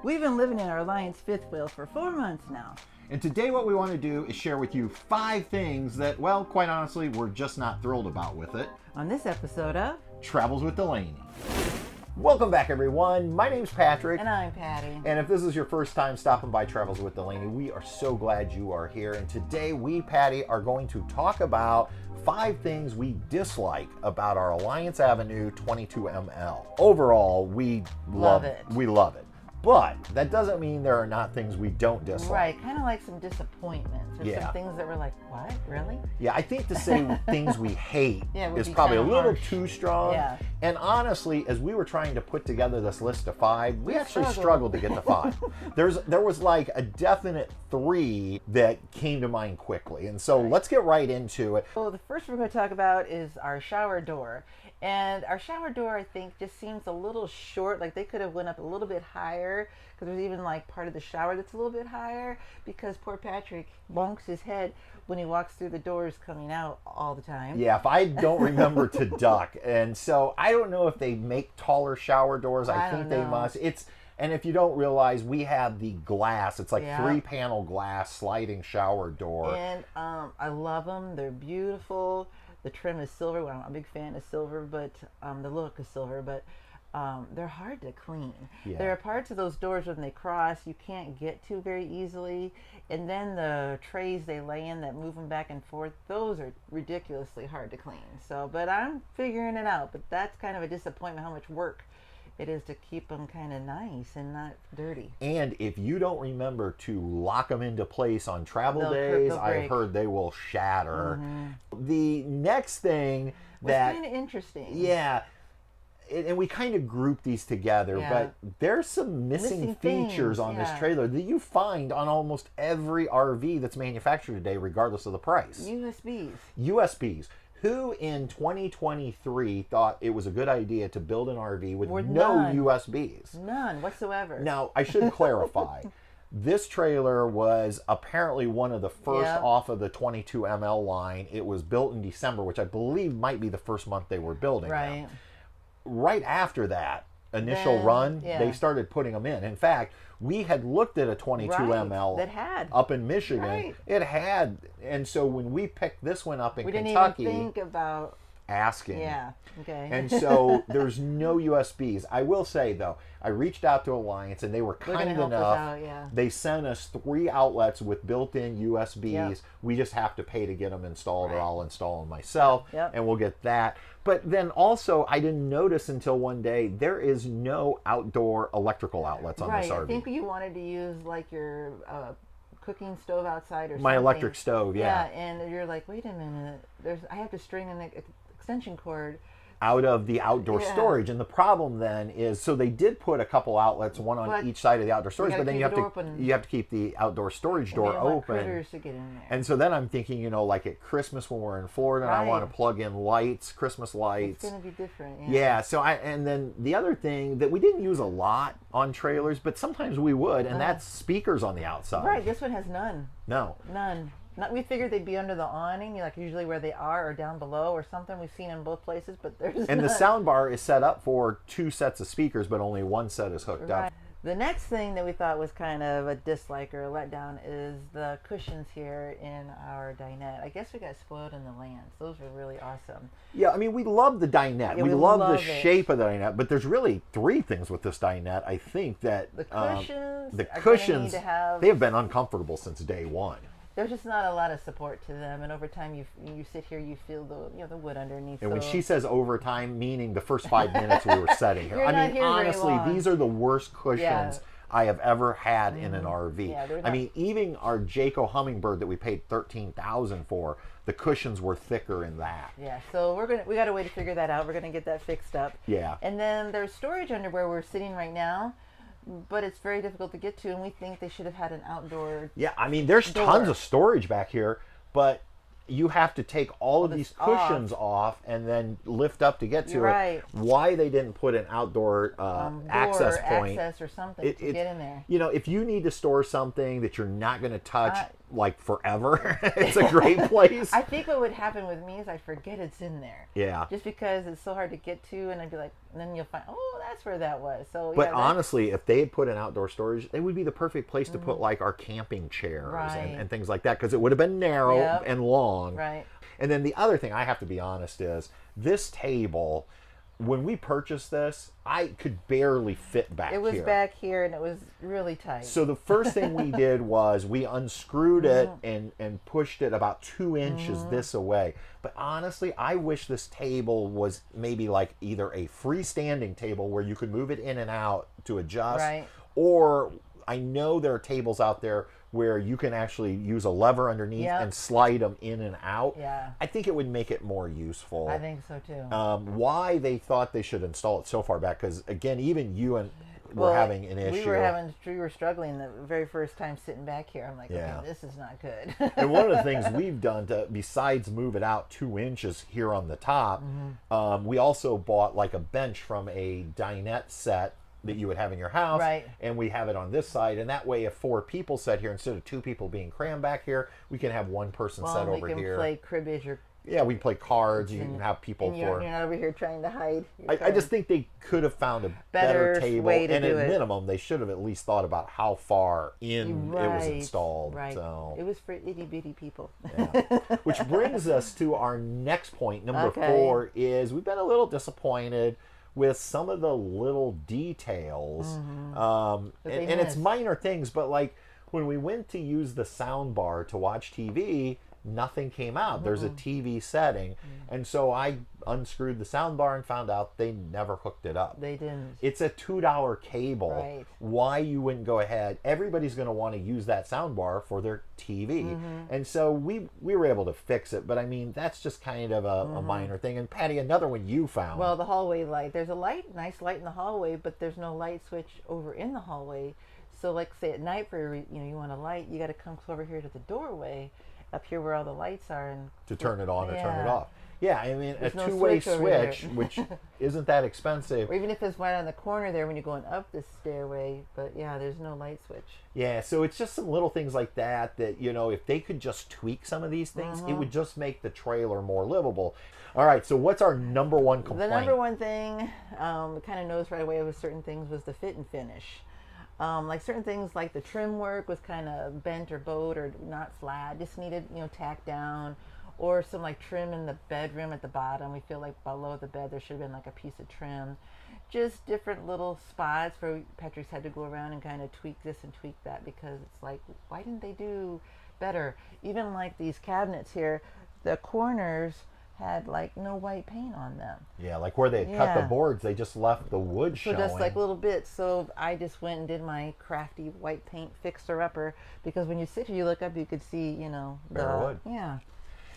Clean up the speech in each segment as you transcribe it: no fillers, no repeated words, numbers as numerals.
We've been living in our Alliance fifth wheel for 4 months now. And today what we want to do is share with you 5 things that, well, quite honestly, we're just not thrilled about with it. On this episode of Travels with Delaney. Welcome back, everyone. My name's Patrick. And I'm Patty. And if this is your first time stopping by Travels with Delaney, we are so glad you are here. And today we, Patty, are going to talk about 5 things we dislike about our Alliance Avenue 22ML. Overall, we love it. We love it. But that doesn't mean there are not things we don't dislike. Right, kind of like some disappointments or some things that were like, what, really? Yeah, I think to say things we hate is be probably a little harsh. too strong. Yeah. And honestly, as we were trying to put together this list of 5, we actually struggled to get to 5. There was like a definite 3 that came to mind quickly. And so let's get right into it. So the first we're going to talk about is our shower door. And our shower door, I think, just seems a little short. Like they could have went up a little bit higher, because there's even like part of the shower that's a little bit higher, because poor Patrick bonks his head when he walks through the doors coming out all the time. Yeah, if I don't remember to duck. And so I don't know if they make taller shower doors. I think they must. And if you don't realize, we have the glass. It's like 3-panel glass sliding shower door. And I love them. They're beautiful. The trim is silver. Well, I'm a big fan of silver, but the look is silver, but they're hard to clean. Yeah. There are parts of those doors when they cross you can't get to very easily. And then the trays they lay in that move them back and forth, those are ridiculously hard to clean. So, but I'm figuring it out. But that's kind of a disappointment how much work it is to keep them kind of nice and not dirty. And if you don't remember to lock them into place on travel days, I've heard they will shatter. Mm-hmm. The next thing that was kind of interesting. Yeah. And we kind of group these together, but there's some missing features on this trailer that you find on almost every RV that's manufactured today, regardless of the price. USBs. Who in 2023 thought it was a good idea to build an RV with no USBs? None whatsoever. Now, I should clarify. This trailer was apparently one of the first off of the 22ML line. It was built in December, which I believe might be the first month they were building them. Right after that initial run, they started putting them in. In fact, we had looked at a 22ML that had up in Michigan. It had, and so when we picked this one up in Kentucky, we didn't even think about asking. Yeah. Okay. And so there's no USBs. I will say though, I reached out to Alliance and they were kind enough. They sent us 3 outlets with built-in USBs. We just have to pay to get them installed, or I'll install them myself, and we'll get that. But then also, I didn't notice until one day, there is no outdoor electrical outlets on this RV. I think you wanted to use like your cooking stove outside or something. My electric stove, Yeah, and you're like, wait a minute, I have to string an extension cord out of the outdoor storage. And the problem then is, so they did put a couple outlets, one on each side of the outdoor storage, but then you have to keep the outdoor storage door open. Critters to get in there. And so then I'm thinking, you know, like at Christmas when we're in Florida, and I want to plug in lights, Christmas lights. It's going to be different. Yeah. So and then the other thing that we didn't use a lot on trailers, but sometimes we would, and that's speakers on the outside. Right. This one has none. No. None. We figured they'd be under the awning, like usually where they are, or down below or something. We've seen in both places, but there's And the sound bar is set up for 2 sets of speakers, but only 1 set is hooked up. The next thing that we thought was kind of a dislike or a letdown is the cushions here in our dinette. I guess we got spoiled in the Lands. Those were really awesome. Yeah, I mean, we love the dinette. We love the shape of the dinette, but there's really 3 things with this dinette, I think, that the cushions, they have been uncomfortable since day one. There's just not a lot of support to them, and over time you sit here, you feel the wood underneath. And when she says over time, meaning the first 5 minutes we were sitting here. I mean, honestly, these are the worst cushions I have ever had in an RV. Yeah, I mean, even our Jayco Hummingbird that we paid $13,000 for, the cushions were thicker in that. Yeah, so we got a way to figure that out. We're gonna get that fixed up. Yeah. And then there's storage under where we're sitting right now, but it's very difficult to get to, and we think they should have had an outdoor. Yeah, I mean, there's tons of storage back here, but you have to take all of these cushions off and then lift up to get to it. Why they didn't put an outdoor access point or something to get in there. You know, if you need to store something that you're not going to touch like forever, it's a great place. I think what would happen with me is I forget it's in there. Yeah. Just because it's so hard to get to, and I'd be like, And then you'll find, oh, that's where that was. So, but honestly, if they had put an outdoor storage, it would be the perfect place to put like our camping chairs and things like that, because it would have been narrow and long. Right. And then the other thing I have to be honest is this table, when we purchased this, I could barely fit back here. It was back here, and it was really tight. So the first thing we did was we unscrewed it and pushed it about 2 inches this away. But honestly, I wish this table was maybe like either a freestanding table where you could move it in and out to adjust, or I know there are tables out there where you can actually use a lever underneath and slide them in and out. Yeah. I think it would make it more useful. I think so too. Why they thought they should install it so far back, because again, even you and were having an issue. We were struggling the very first time sitting back here. I'm like, okay, this is not good. And one of the things we've done to, besides move it out 2 inches here on the top, we also bought like a bench from a dinette set that you would have in your house, and we have it on this side, and that way if 4 people sit here, instead of 2 people being crammed back here, we can have 1 person sit over here. We can play cribbage or we can play cards. You can have people and you're not over here trying to hide. I just think they could have found a better table, and at minimum, they should have at least thought about how far in it was installed. Right. So. It was for itty bitty people. Which brings us to our next point. Number 4 is we've been a little disappointed with some of the little details, and it's minor things, but like when we went to use the sound bar to watch TV, nothing came out. There's a TV setting, and so I unscrewed the sound bar and found out they never hooked it up. They didn't. It's a $2 cable. Right. Why you wouldn't go ahead? Everybody's going to want to use that sound bar for their TV, and so we were able to fix it. But I mean, that's just kind of a minor thing. And Patty, another one you found. Well, the hallway light. There's a nice light in the hallway, but there's no light switch over in the hallway. So, like, say at night, for you want a light, you got to come over here to the doorway, up here where all the lights are, and to turn it on or turn it off. Yeah, I mean, there's a two-way switch which isn't that expensive. Or even if it's right on the corner there when you're going up the stairway, but yeah, there's no light switch. Yeah, so it's just some little things like that, if they could just tweak some of these things, it would just make the trailer more livable. All right, so what's our number 1 complaint? The number 1 thing, kind of noticed right away with certain things, was the fit and finish. Like certain things, like the trim work was kind of bent or bowed or not flat, just needed tacked down, or some like trim in the bedroom at the bottom. We feel like below the bed there should have been like a piece of trim. Just different little spots where Patrick's had to go around and kind of tweak this and tweak that, because it's like, why didn't they do better? Even like these cabinets here, the corners had like no white paint on them. Yeah, like where they cut the boards, they just left the wood showing. So just like little bits. So I just went and did my crafty white paint fixer-upper, because when you sit here, you look up, you could see, bare wood. Yeah.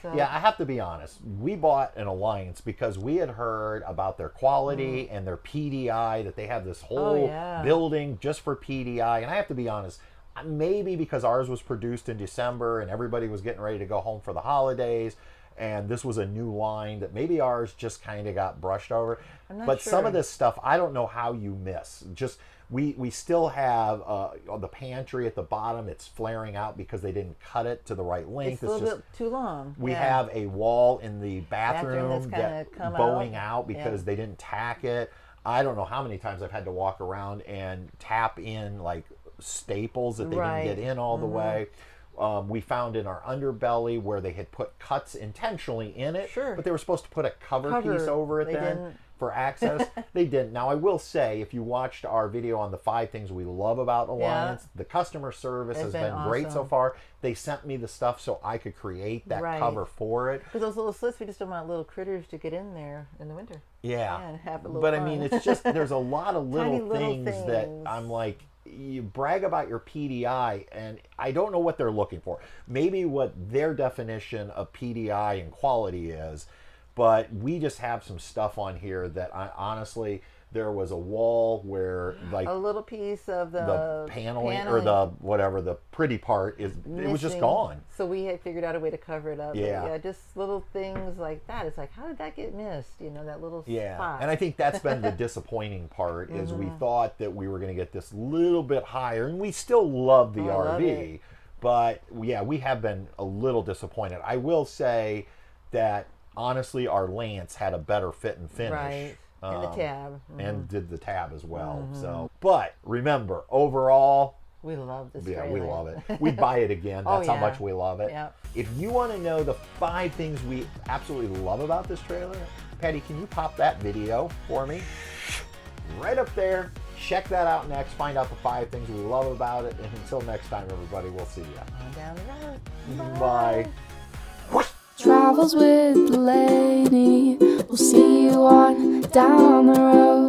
So. Yeah, I have to be honest. We bought an Alliance because we had heard about their quality and their PDI, that they have this whole building just for PDI. And I have to be honest, maybe because ours was produced in December and everybody was getting ready to go home for the holidays, and this was a new line, that maybe ours just kind of got brushed over. But sure. Some of this stuff, I don't know how you miss. Just we still have the pantry at the bottom. It's flaring out because they didn't cut it to the right length. It's a little bit too long. We have a wall in the bathroom that's bowing out because they didn't tack it. I don't know how many times I've had to walk around and tap in like staples that they didn't get in all the way. We found in our underbelly where they had put cuts intentionally in it, but they were supposed to put a cover piece over it for access. They didn't. Now, I will say, if you watched our video on the 5 things we love about Alliance, the customer service has been great so far. They sent me the stuff so I could create that cover for it. Because those little slits, we just don't want little critters to get in there in the winter. Yeah. And have a little but fun. I mean, it's just, there's a lot of little things that I'm like, you brag about your PDI, and I don't know what they're looking for. Maybe what their definition of PDI and quality is, but we just have some stuff on here that I honestly, there was a wall where like a little piece of the paneling or the whatever, the pretty part is missing. It was just gone. So we had figured out a way to cover it up. Yeah. But just little things like that. It's like, how did that get missed? That little spot. And I think that's been the disappointing part is we thought that we were going to get this little bit higher, and we still love the RV, but yeah, we have been a little disappointed. I will say that honestly, our Lance had a better fit and finish. And the tab. And did the tab as well. So, but remember, overall, we love this trailer. Yeah, we love it. We'd buy it again. That's how much we love it. Yep. If you want to know the 5 things we absolutely love about this trailer, Patty, can you pop that video for me? Right up there. Check that out next. Find out the 5 things we love about it. And until next time, everybody, we'll see you. On down the road. Bye. Travels with the lady. We'll see you on down the road.